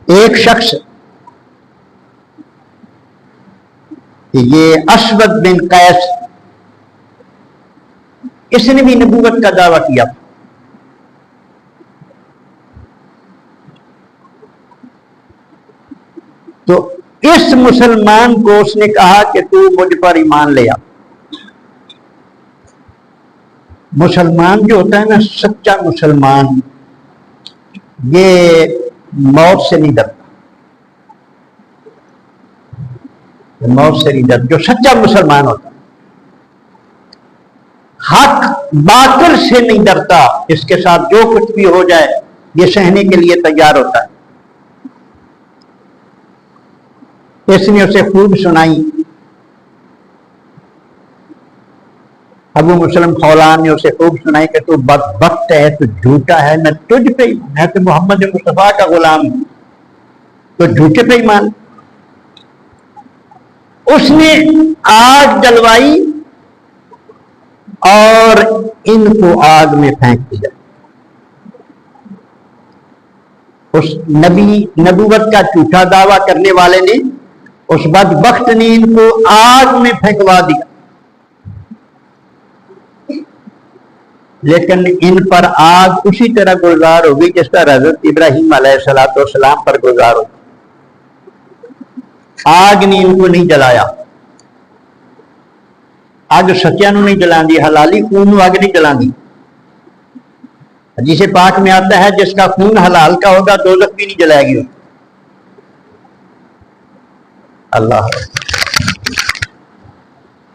ایک شخص یہ اسود بن قیس، اس نے بھی نبوت کا دعویٰ کیا. تو اس مسلمان کو اس نے کہا کہ تو مجھ پر ایمان لے آ. مسلمان جو ہوتا ہے نا، سچا مسلمان، یہ موت سے نہیں ڈرتا. موت سے نہیں ڈرتا جو سچا مسلمان ہوتا ہے. حق باطل سے نہیں ڈرتا، اس کے ساتھ جو کچھ بھی ہو جائے یہ سہنے کے لیے تیار ہوتا ہے. اس نے اسے خوب سنائی. ابو مسلم خولان نے اسے خوب سنائی کہ تو بدبخت ہے، تو جھوٹا ہے، میں تجھ پہ، میں تو محمد مصطفیٰ کا غلام ہوں، تو جھوٹے پہ ایمان. اس نے آگ جلوائی اور ان کو آگ میں پھینک دیا. اس نبوت کا جھوٹا دعویٰ کرنے والے نے، اس بدبخت نے ان کو آگ میں پھینکوا دیا. لیکن ان پر آگ اسی طرح گلزار ہوگی جس طرح حضرت ابراہیم علیہ السلام پر گلزار ہوگی. آگ نے ان کو نہیں جلایا. آگ سچیا نو نہیں جلان دی، حلالی خون نو آگ نہیں جلان دی. جسے پاک میں آتا ہے جس کا خون حلال کا ہوگا دوزخ بھی نہیں جلائے گی. اللہ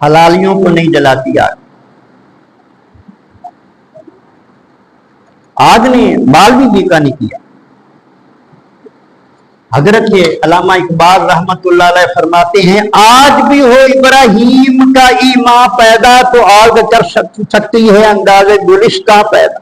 حلالیوں کو نہیں جلاتی آگ. آگ نے بال بھی بیکا نہیں کیا. حضرت علامہ اقبال رحمت اللہ علیہ فرماتے ہیں آج بھی ہو ابراہیم کا ایمان پیدا تو آگ کر سکتی ہے انداز گلشتہ پیدا.